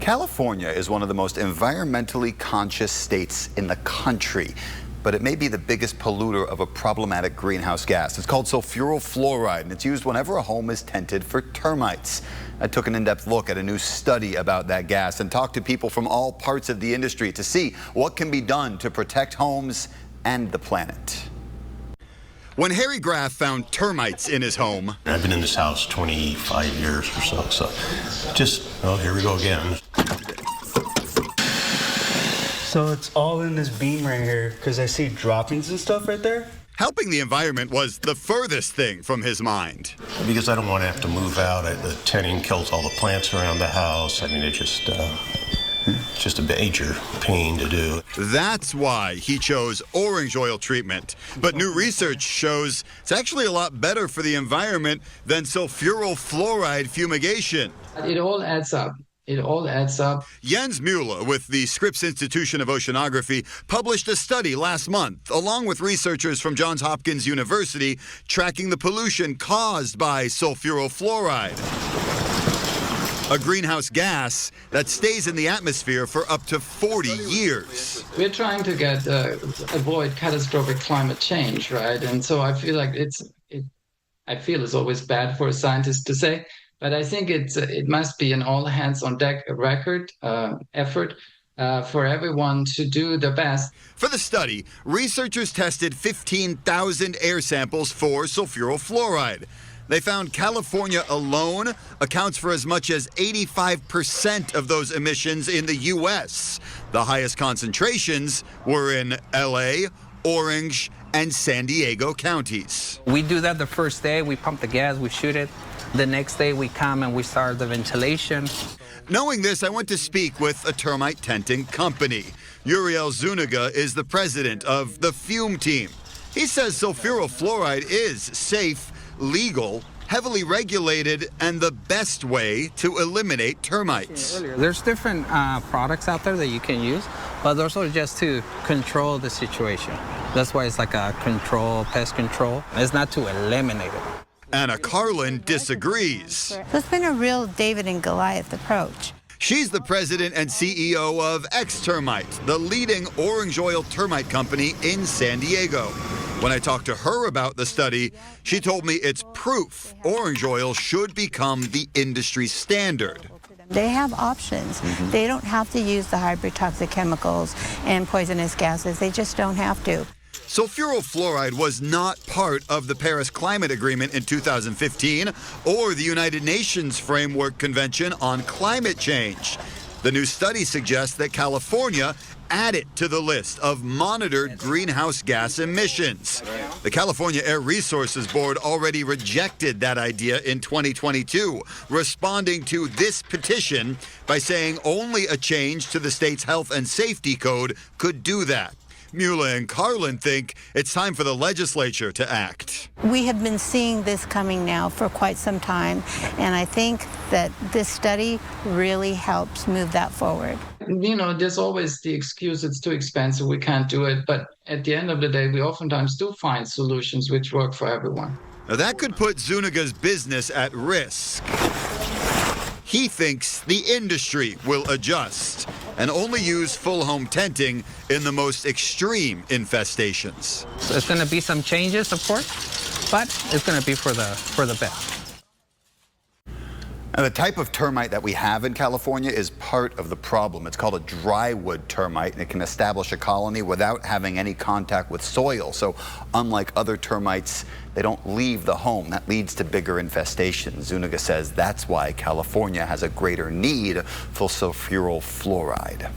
California is one of the most environmentally conscious states in the country, but it may be the biggest polluter of a problematic greenhouse gas. It's called sulfuryl fluoride, and it's used whenever a home is tented for termites. I took an in-depth look at a new study about that gas and talked to people from all parts of the industry to see what can be done to protect homes and the planet. When Harry Graff found termites in his home. I've been in this house 25 years or so well, here we go again. So it's all in this beam right here because I see droppings and stuff right there. Helping the environment was the furthest thing from his mind. Because I don't want to have to move out. The tenting kills all the plants around the house. I mean, it's just a major pain to do. That's why he chose orange oil treatment. But new research shows it's actually a lot better for the environment than sulfuryl fluoride fumigation. It all adds up. It all adds up. Jens Mueller with the Scripps Institution of Oceanography published a study last month, along with researchers from Johns Hopkins University, tracking the pollution caused by sulfuryl fluoride, a greenhouse gas that stays in the atmosphere for up to 40 years. We're trying to avoid catastrophic climate change, right? And so I feel like it's always bad for a scientist to say, but I think it must be an all hands on deck effort for everyone to do the best. For the study, researchers tested 15,000 air samples for sulfuryl fluoride. They found California alone accounts for as much as 85% of those emissions in the U.S. The highest concentrations were in L.A., Orange, and San Diego counties. We do that the first day. We pump the gas, we shoot it. The next day we come and we start the ventilation. Knowing this, I went to speak with a termite tenting company. Uriel Zuniga is the president of the Fume Team. He says sulfuryl fluoride is safe, legal, heavily regulated, and the best way to eliminate termites. There's different products out there that you can use, but those are just to control the situation. That's why it's like a pest control. It's not to eliminate it. Anna Carlin disagrees. So it's been a real David and Goliath approach. She's the president and CEO of Termite, the leading orange oil termite company in San Diego. When I talked to her about the study, she told me it's proof orange oil should become the industry standard. They have options. They don't have to use the hybrid toxic chemicals and poisonous gases. They just don't have to. Sulfuryl fluoride was not part of the Paris Climate Agreement in 2015 or the United Nations Framework Convention on Climate Change. The new study suggests that California add it to the list of monitored greenhouse gas emissions. The California Air Resources Board already rejected that idea in 2022, responding to this petition by saying only a change to the state's health and safety code could do that. Mueller and Carlin think it's time for the legislature to act. We have been seeing this coming now for quite some time, and I think that this study really helps move that forward. You know, there's always the excuse it's too expensive, we can't do it, but at the end of the day, we oftentimes do find solutions which work for everyone. Now that could put Zuniga's business at risk. He thinks the industry will adjust and only use full home tenting in the most extreme infestations. So there's going to be some changes, of course, but it's going to be for the best. Now, the type of termite that we have in California is part of the problem. It's called a drywood termite, and it can establish a colony without having any contact with soil. So unlike other termites, they don't leave the home. That leads to bigger infestations. Zuniga says that's why California has a greater need for sulfuryl fluoride.